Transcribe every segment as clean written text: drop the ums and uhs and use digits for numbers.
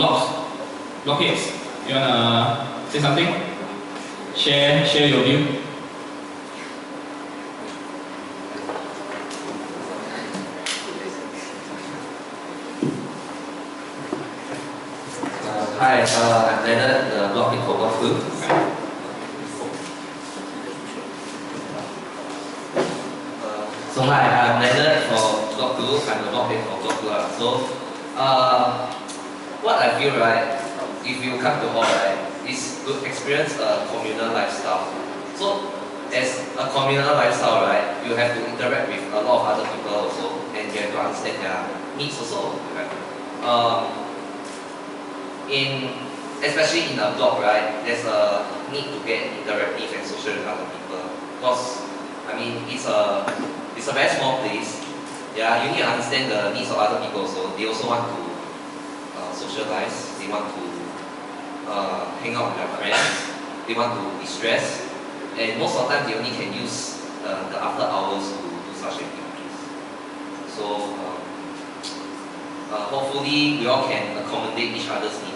from blockheads. You wanna say something? Share your view. Hi, I'm Leonard, the blockhead for Blockful. So hi, I'm Leonard for Blockful. I'm the blockhead for Blockful. So, what I feel, right, if you come to hall, right, is to experience a communal lifestyle. So, as a communal lifestyle, right, you have to interact with a lot of other people also, and you have to understand their needs also, right? Especially in a block, right, there's a need to get interactive and social with other people. Because, I mean, it's a very small place. Yeah, you need to understand the needs of other people also. They also want to socialize. They want to hang out with their friends. They want to distress. And most of the time, they only can use the after hours to do such activities. So, hopefully, we all can accommodate each other's needs.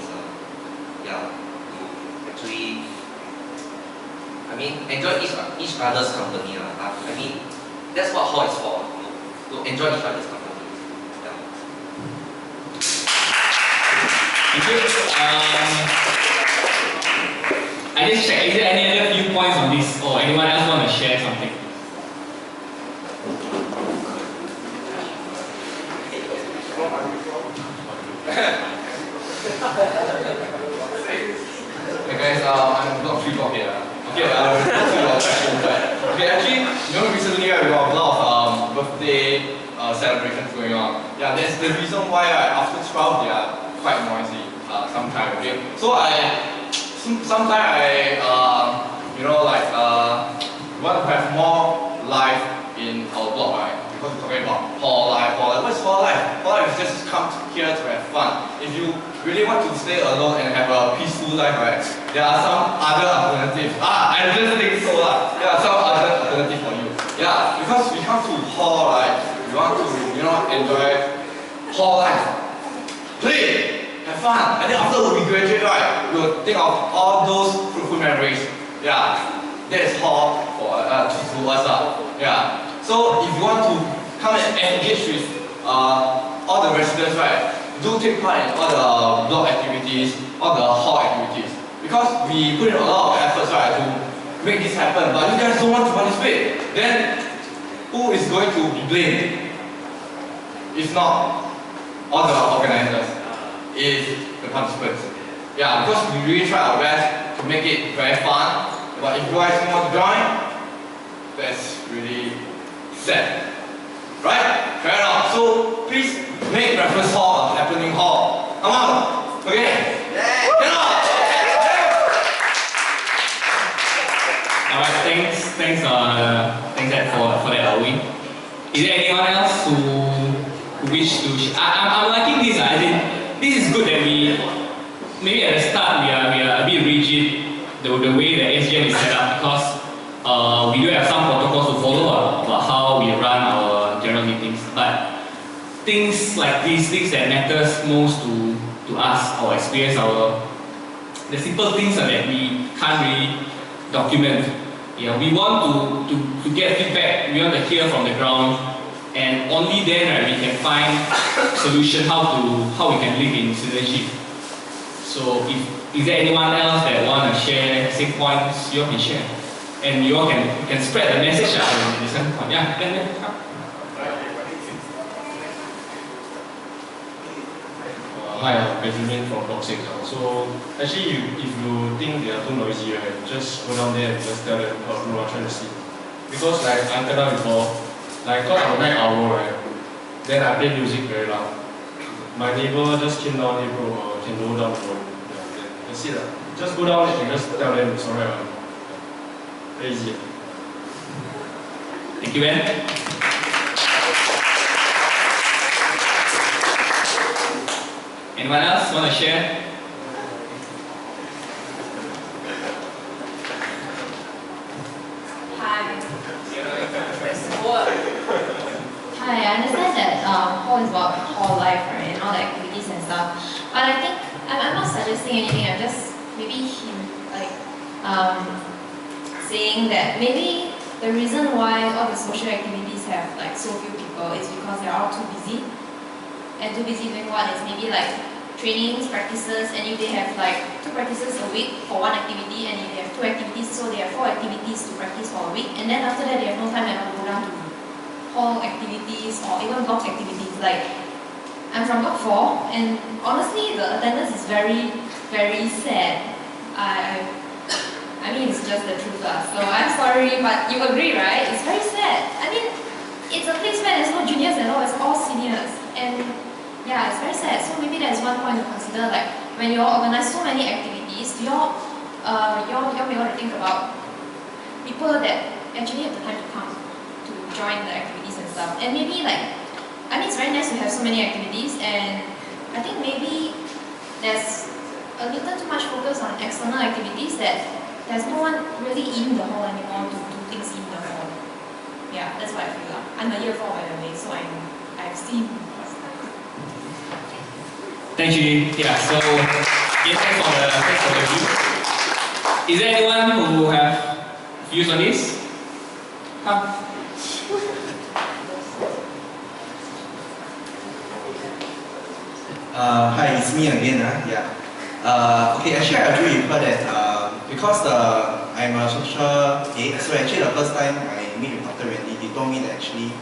Yeah, to actually, I mean, enjoy each other's company. I mean, that's what hall is for, to enjoy each other's company. Yeah. Thank you. I just check, is there any other viewpoints on this, or anyone else want to share something? Hey guys, I'm Block 3 Block here. Okay, okay, actually, recently we got a lot of birthday celebrations going on. Yeah, that's the reason why after 12 they are quite noisy sometimes. Okay, so sometimes I want to have more life in our block, right? Because we're talking about hall life. What is hall life? Hall life is just come here to have fun. If you really want to stay alone and have a peaceful life, right, there are some other alternatives. I just think so. There are some other alternatives for you. Yeah, because we come to hall, right, we want to, enjoy hall life. Play, have fun, and then after we graduate, right, we will think of all those fruitful memories. Yeah, that is hall for to us. Yeah. So if you want to come and engage with all the residents, right, do take part in all the block activities, all the hall activities. Because we put in a lot of efforts, right, to make this happen, but you guys don't want to participate. Then who is going to be blamed? It's not all the organizers, it's the participants. Yeah, because we really try our best to make it very fun, but if you guys don't want to join, that's really sad. Right? Fair enough. So please make Raffles Hall a happening hall. Come on. Okay? Yeah. Get on! Alright, thanks for that, Owen. Is there anyone else who wish to I'm liking this. I think this is good that maybe at the start we are a bit rigid the way the SGN is set up, because we do have some protocols to follow about how we run our general meetings. But things like these, things that matters most to us, our experience, the simple things that we can't really document. Yeah, we want to get feedback, we want to hear from the ground, and only then, right, we can find solution how we can live in citizenship. So is there anyone else that want to share same points? You all can share, and you all can spread the message in the same point. Yeah, come. Hi, I'm Benjamin from Block 6. So actually, if you think they are too noisy, right, just go down there and just tell them who are trying to sleep. Because like I tell them before, like cause I'm a night owl, right, then I play music very loud. My neighbor just came down, hey bro, can go down for that's it. Just go down and just tell them it's alright. Very easy. Thank you, Ben. Anyone else want to share? Hi. Hi, I understand that hall is about hall life, right, and all the activities and stuff. But I saying anything. I'm just maybe saying that maybe the reason why all the social activities have like so few people is because they're all too busy. And too busy doing what is maybe like trainings, practices, and if they have like 2 practices a week for one activity, and if they have 2 activities, so they have 4 activities to practice for a week, and then after that they have no time at all to go down to hall activities or even block activities. Like, I'm from block 4, and honestly the attendance is very, very sad. I mean, it's just the truth lah. So I'm sorry, but you agree, right? It's very sad. I mean, it's a place where there's no juniors at all, it's all seniors. And yeah, it's very sad. So maybe that's one point to consider. Like, when you all organize so many activities, you all may want to think about people that actually have the time to come to join the activities and stuff. And maybe like, I mean, it's very nice to have so many activities, and I think maybe there's a little too much focus on external activities that there's no one really in the hall anymore to do things in the hall. Yeah, that's what I feel. I'm a year 4 by the way, so I've seen. Thank you. Yeah, so thanks for the view. Is there anyone who have views on this? Come. Hi, it's me again. Okay, actually I agree with her that because I'm a social aide, so actually the first time I meet with Dr. Randy, he told me that actually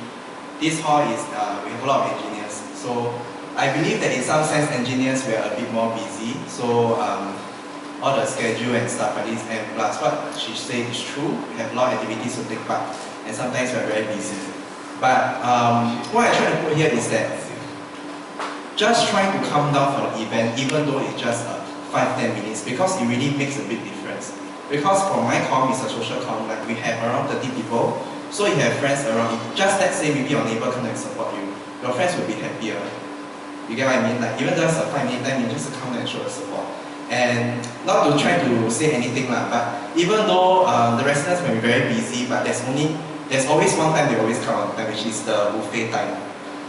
this hall is we have a lot of engineers. So I believe that in some sense engineers were a bit more busy. So all the schedule and stuff like this, and plus what she said is true. We have a lot of activities to take part, and sometimes we're very busy. But what I try to put here is that just trying to come down for the event, even though it's just 5-10 minutes, because it really makes a big difference. Because for my comm, it's a social comm, like we have around 30 people, so you have friends around. Just let's say maybe your neighbor come and support you, your friends will be happier. You get what I mean? Like even just a 5 minute time, you just come and show the support. And not to try to say anything lah, but even though the residents may be very busy, but there's always one time they always come on time, which is the buffet time.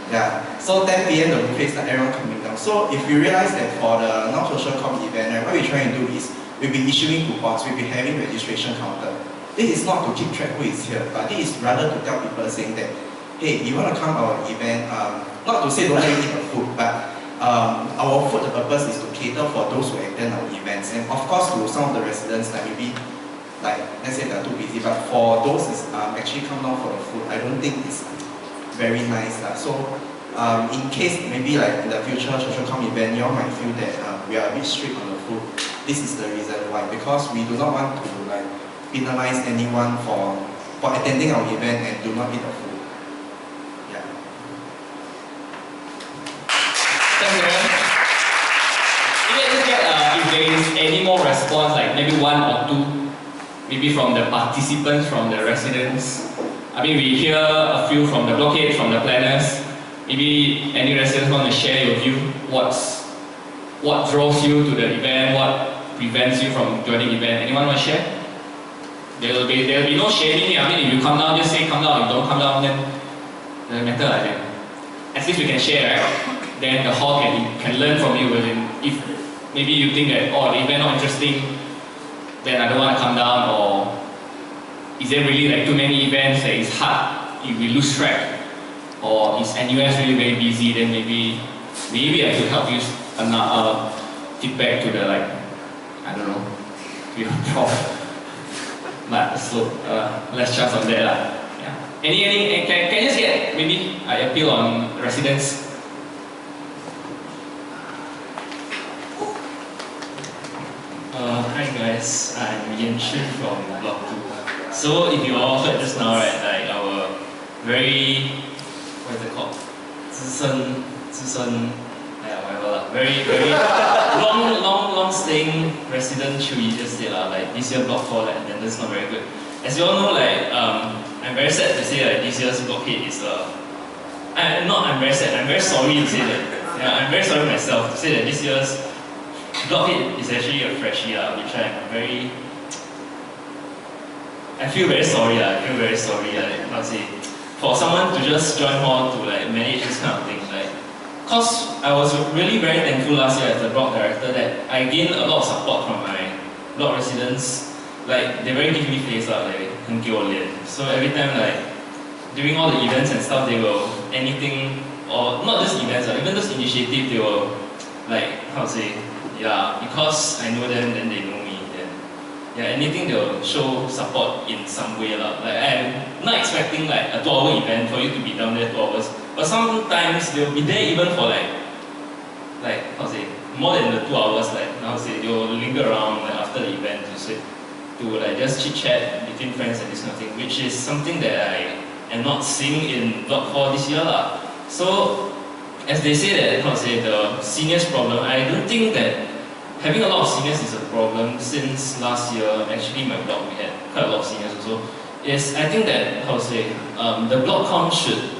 Yeah, so 10 PM the buffet start, everyone coming down. So if you realize that for the non-social comm event, right, what we're trying to do is we'll be issuing coupons, we'll be having registration counter. This is not to keep track who is here, but this is rather to tell people saying that, hey, you want to come our event, not to say don't let you eat the food, but our food, the purpose is to cater for those who attend our events, and of course to some of the residents that maybe, like let's say they're too busy, but for those is actually come down for the food, I don't think it's very nice. So in case maybe like in the future social comm event, you all might feel that we are a bit strict on the food. This is the reason why, because we do not want to like penalize anyone for attending our event and do not eat the food. Yeah. Thank you. If there is any more response, like maybe 1 or 2, maybe from the participants, from the residents. I mean, we hear a few from the blockade, from the planners. Maybe any residents want to share your view. What draws you to the event? What prevents you from joining the event? Anyone want to share? There will be no shaming. I mean, if you come down, just say come down. If you don't come down, then it doesn't matter. Then at least we can share, right? Then the hall can learn from you. If maybe you think that the event not interesting, then I don't want to come down, or is there really like too many events that it's hard if we lose track? Or is NUS really very busy? Then maybe I could help you feedback to the I don't know, your prof. But so less chance on that lah. Yeah. Any can I just get maybe I appeal on residents. Hi guys, I'm Yan Shin from Block 2. So if you all heard just now, right, like our very, what is it called? 资深, whatever lah. Very long staying resident Chewy just said lah, like this year Block 4 like attendance not very good. As you all know, like I'm very sad to say that this year's blockade is I'm very sad, I'm very sorry to say that. Yeah, I'm very sorry myself to say that this year's blockade is actually a freshie, which I feel very sorry. How to say, for someone to just join hall to like manage this kind of thing. Like, cause I was really very thankful last year as the block director that I I gain a lot of support from my block residents. Like they very give me face like 很给我脸. So every time like during all the events and stuff, they will anything or not just events, even those initiative, they will like how to say, yeah, because I know them, then they know me. Then yeah, anything they will show support in some way lah. Like I'm not expecting like a 2-hour event for you to be down there 2 hours, but sometimes they'll be there even for like how to say more than the 2 hours. Like how to say they will linger around like after the event to like just chit chat between friends and this kind of thing, which is something that I am not seeing in Block 4 this year lah. So as they say that how to say the seniors problem, I don't think that having a lot of seniors is a problem since last year. Actually my block we had quite a lot of seniors also. I think that how to say the block com should,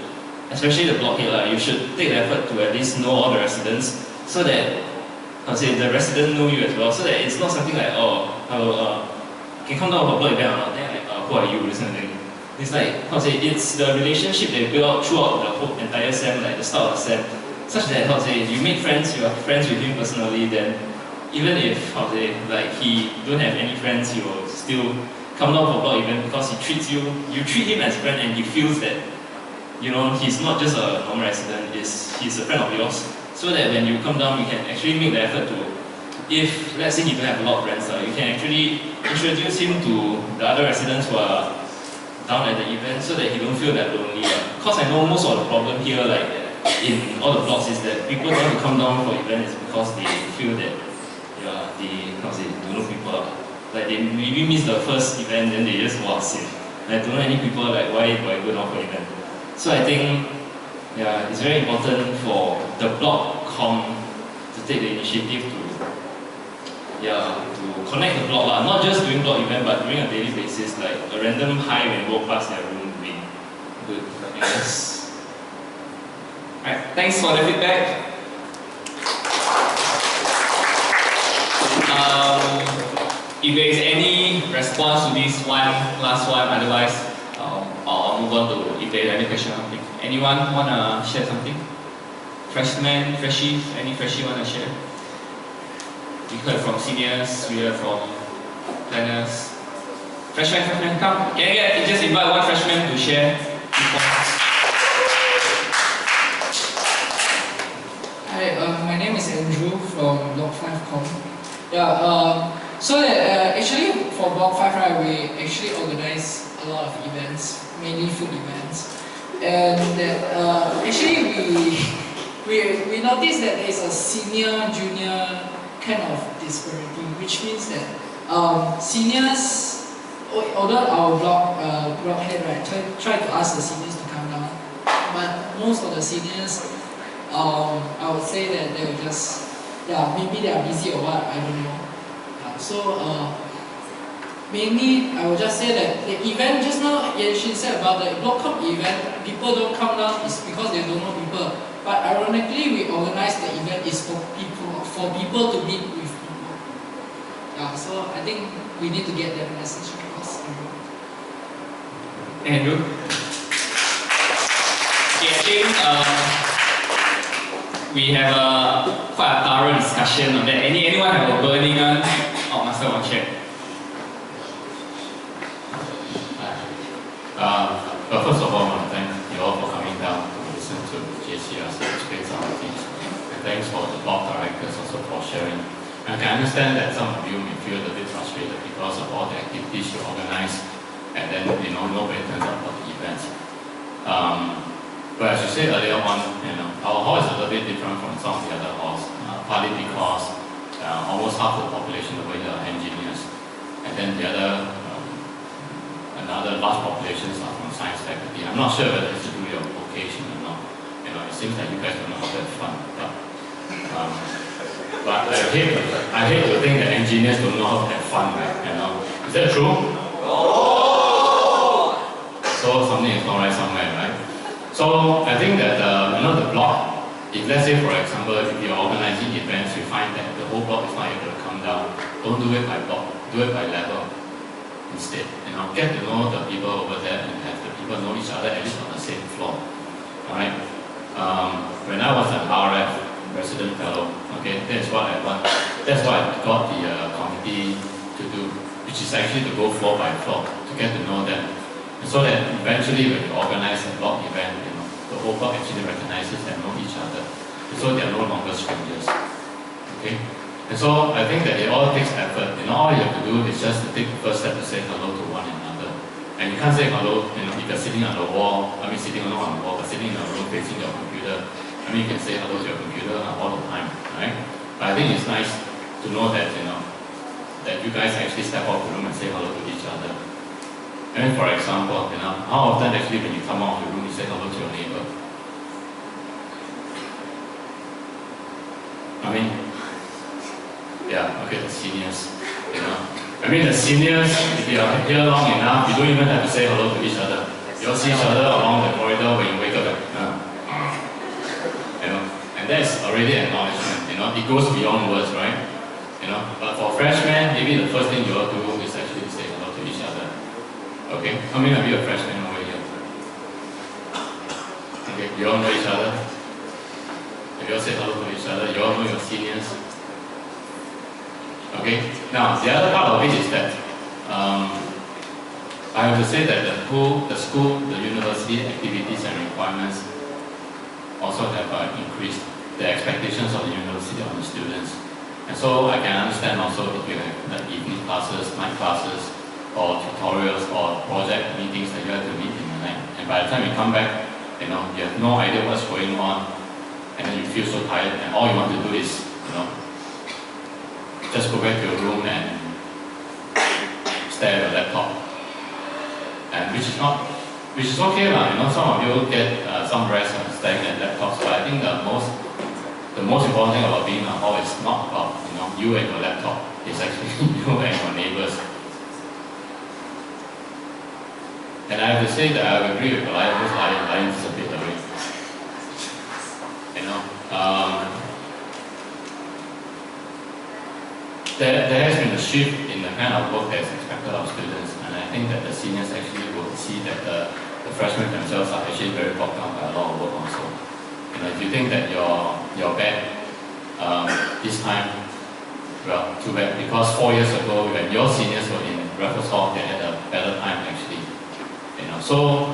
especially the block head you should take the effort to at least know all the residents so that how to say the resident know you as well, so that it's not something like can come down for block event or not, then like who are you, this kind of thing. It's like how to say it's the relationship they build up throughout the whole entire sem, like the start of the sem, such that how to say you make friends, you are friends with him personally, then even if how to say like he don't have any friends, he will still come down for block event because he treats you treat him as a friend and he feels that he's not just a normal resident, he's a friend of yours. So that when you come down, you can actually make the effort to, if let's say he don't have a lot of friends, you can actually introduce him to the other residents who are down at the event so that he don't feel that lonely. Because I know most of the problem here, like in all the blocks, is that people don't want to come down for events because they feel that they don't know people. Like they maybe miss the first event, then they just sian. Like don't know any people, like why do I go down for event? So I think it's very important for the block com to take the initiative to connect the block not just during block event but during a daily basis, like a random hi when you walk past their room would be good, I guess. Alright, thanks for the feedback. If there is any response to this last one, otherwise I'll move on to if there is any question or something. Anyone wanna share something? Freshmen, freshies, any freshie wanna share? We heard from seniors, we heard from planners. Freshmen, come. Can I just invite one freshman to share? Hi, my name is Andrew from Block 5 Com. So that actually for Block 5, right, we actually organize a lot of events, mainly food events, and that actually we noticed that there is a senior junior kind of disparity, which means that seniors, although our block head try to ask the seniors to come down, but most of the seniors, I would say that they will just maybe they are busy or what, I don't know. Mainly I would just say that the event just now, she said about the block com event, people don't come down is because they don't know people. But ironically, we organize the event is for people to meet with people. So I think we need to get that message across. Andrew? Okay, I think we have quite a thorough discussion on that. Anyone have a burning one? Oh, Master one share. But first of all, I want to thank you all for coming down to listen to JCR's explain some of things. And thanks for the block directors also for sharing. I can understand that some of you may feel a bit frustrated because of all the activities you organize and then nobody turns up for the events. But as you said earlier on, our hall is a little bit different from some of the other halls, partly because almost half the population over here are engineers, and then the another large populations are from science faculty. I'm not sure whether it's to do with your vocation or not. It seems like you guys don't know how to have fun, but I hate to think that engineers don't know how to have fun, right? Is that true? Oh! So something is not right somewhere, right? So I think that the block, if let's say for example, if you're organizing events, you find that the whole block is not able to come down, don't do it by block, do it by level instead. Get to know the people over there and have the people know each other at least on the same floor. Alright? When I was an RF resident fellow, okay, that's what I want That's what I got the committee to do, which is actually to go floor by floor to get to know them. And so that eventually when you organize a block event, the whole block actually recognizes and know each other. And so they are no longer strangers. Okay? And so I think that it all takes effort. All you have to do is just to take the first step to say hello to one another. And you can't say hello, if you're sitting on the wall, sitting not on the wall, but sitting in a room facing your computer. You can say hello to your computer all the time, right? But I think it's nice to know that, that you guys actually step out of the room and say hello to each other. And for example, how often actually when you come out of the room, you say hello to your neighbor? Yeah, okay, the seniors, the seniors, if you are here long enough, you don't even have to say hello to each other. You'll see each other along the corridor when you wake up. And that's already acknowledgement. It goes beyond words, right? But for freshmen, maybe the first thing you all do is actually to say hello to each other. Okay, how many of you are freshmen over here? Okay, you all know each other. If you all say hello to each other, you all know your seniors. Okay, now the other part of it is that I have to say that the school, the university activities and requirements also have increased the expectations of the university on the students. And so I can understand also if you have evening classes, night classes, or tutorials or project meetings that you have to meet in the night. And by the time you come back, you have no idea what's going on, and then you feel so tired, and all you want to do is, just go back to your room and stare at your laptop. And which is okay lah. Some of you get some rest on staring at laptops, but I think the most important thing about being in a hall is not about you and your laptop. It's actually you and your neighbors. And I have to say that I agree with Lion is a bit away. There has been a shift in the kind of work that is expected of students, and I think that the seniors actually will see that the freshmen themselves are actually very bogged down by a lot of work also. If you think that you're bad this time, well, too bad, because 4 years ago when your seniors were in Raffles Hall, they had a better time actually. So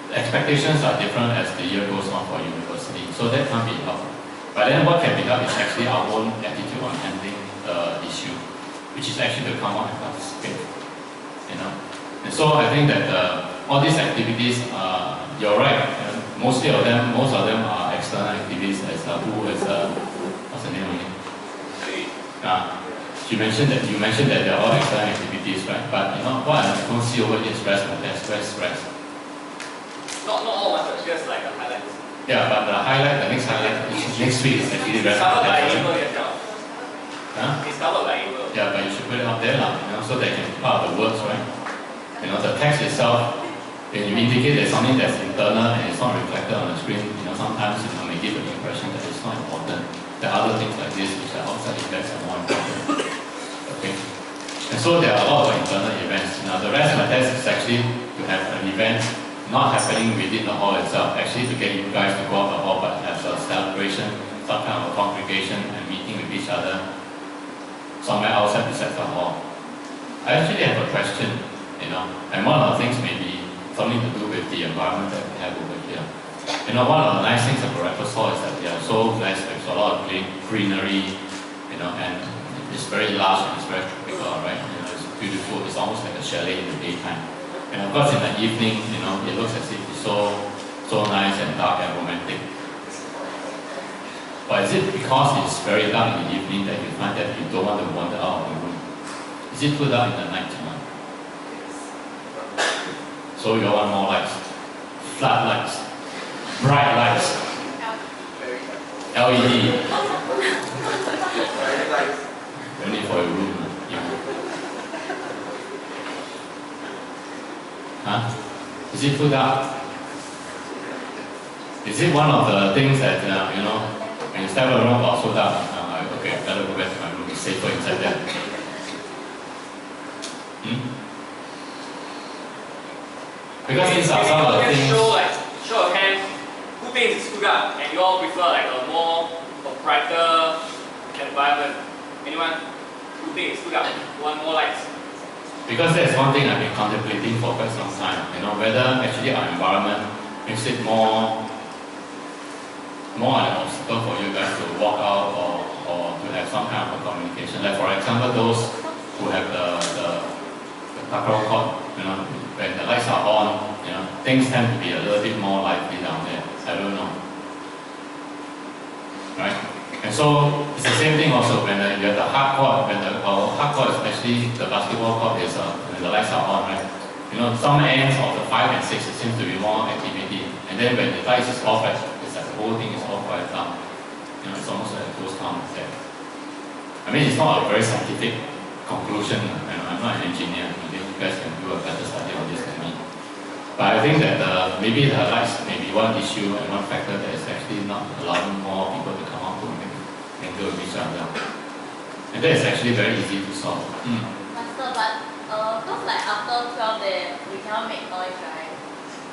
the expectations are different as the year goes on for university, so that can't be helped. But then what can be helped is actually our own attitude on handling the issue, which is actually to come out and participate. And so I think that all these activities, you're right. Most of them are external activities. As what's the name of it? You mentioned that they're all external activities, right? But what I don't see over here is rest. Not all ones, but just like the highlights. Yeah, but the next highlight next week is actually rest. It's covered by email yourself. Huh? It's covered by email. Yeah, but you should put it up there, so that it can be part of the words, right? The text itself, when you indicate there's something that's internal and it's not reflected on the screen, sometimes it may give an impression that it's not important. There are other things like this which are outside events are more important. Okay. And so there are a lot of internal events. Now the rest of the test is actually to have an event not happening within the hall itself, actually to get you guys to go out the hall but have a celebration, some kind of a congregation and meeting with each other somewhere outside besides the hall. I actually have a question, and one of the things may be something to do with the environment that we have over here. One of the nice things about Raffles Hall is that we are so blessed with a lot of greenery, and it's very large and it's very tropical, right? It's beautiful, it's almost like a chalet in the daytime. And of course in the evening, it looks as if it's so nice and dark and romantic. But is it because it's very dark in the evening that you find that you don't want to wander out of the room? Is it too dark in the night time? So you want more lights, floodlights, bright lights, LED. Only for your room. Huh? Is it too dark? Is it one of the things that, when you step around, oh, so dark, okay, I better go back to my room, it's safer inside there. Because these are some of the things. Show of hands, who thinks it's too dark, and you all prefer like a more brighter environment? Anyone? Put up. One more lights. Because that's one thing I've been contemplating for quite some time, whether actually our environment makes it more an obstacle for you guys to walk out or to have some kind of a communication. Like for example, those who have the takraw court, when the lights are on, things tend to be a little bit more lively down there. I don't know. Right? And so it's the same thing also when you have the hard court, our hard court, especially the basketball court, is when the lights are on, right? Some ends of the 5 and 6, it seems to be more activity. And then when the lights is off, right, it's like the whole thing is all quiet down. It's almost like a ghost town there. I mean, it's not a very scientific conclusion. I'm not an engineer. I think you guys can do a better study on this than me. But I think that maybe the lights may be one issue and one factor that is actually not allowing more people to come out to mingle with each other. And that is actually very easy to solve. Master, but because like after 12 then we cannot make noise, right?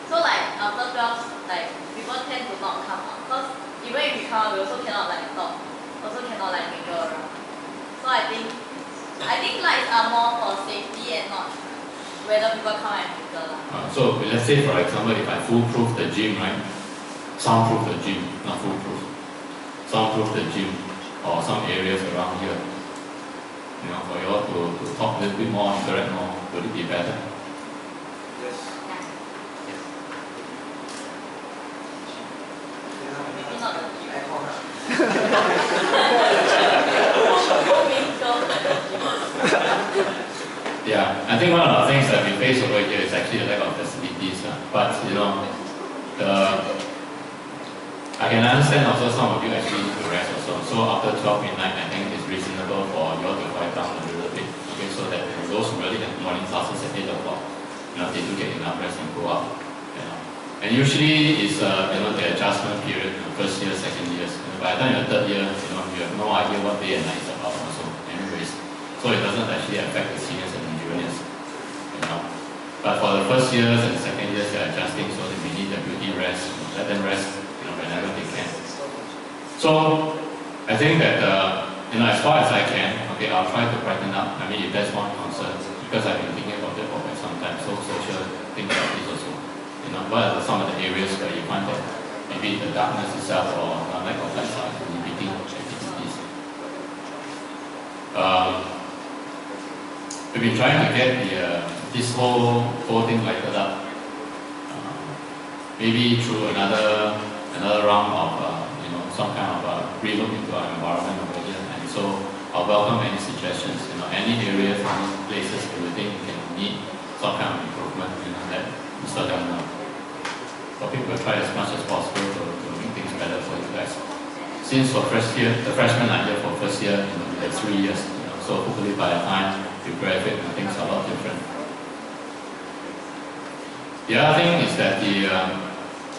So like after 12, like people tend to not come out. Because even if we come out, we also cannot like talk, also cannot like mingle around. So I think lights are more for safety and not whether people come and mingle. So let's say for example, if I foolproof the gym, right? Soundproof the gym, not foolproof. Soundproof the gym or some areas around here. For you all to talk a little bit more, interact more, would it be better? Yes. Maybe not the gym. Yeah, I think one of the things that we face over here is actually the lack of facilities. But I can understand also some of you actually need to rest also. So after 12 midnight, I think it's reasonable for you all to quiet down a little bit. Okay, so that those who really have morning classes at 8 o'clock, they do get enough rest and go up. And usually it's the adjustment period, first year, second years. By the time you're third year, you have no idea what day and night is about also. Anyways, so it doesn't actually affect the seniors and the juniors. But for the first years and second years, they're adjusting, so that we need the beauty rest, let them rest, whenever they can. So I think that as far as I can, okay, I'll try to brighten up. I mean, if that's one concern, because I've been thinking about it for quite some time. So social things like this also. What are some of the areas where you find that maybe the darkness itself or the lack of lights are inhibiting activities? We've been trying to get this whole thing lighted up. Maybe through another round of some kind of relook into our environment over here. And so I'll welcome any suggestions. Any areas, any places that we think can need some kind of improvement. That Mr. Deng know. So people will try as much as possible to make things better for you guys. Since for first year, the freshmen are here for first year, they have 3 years. So hopefully by the time you graduate, things are a lot different. The other thing is that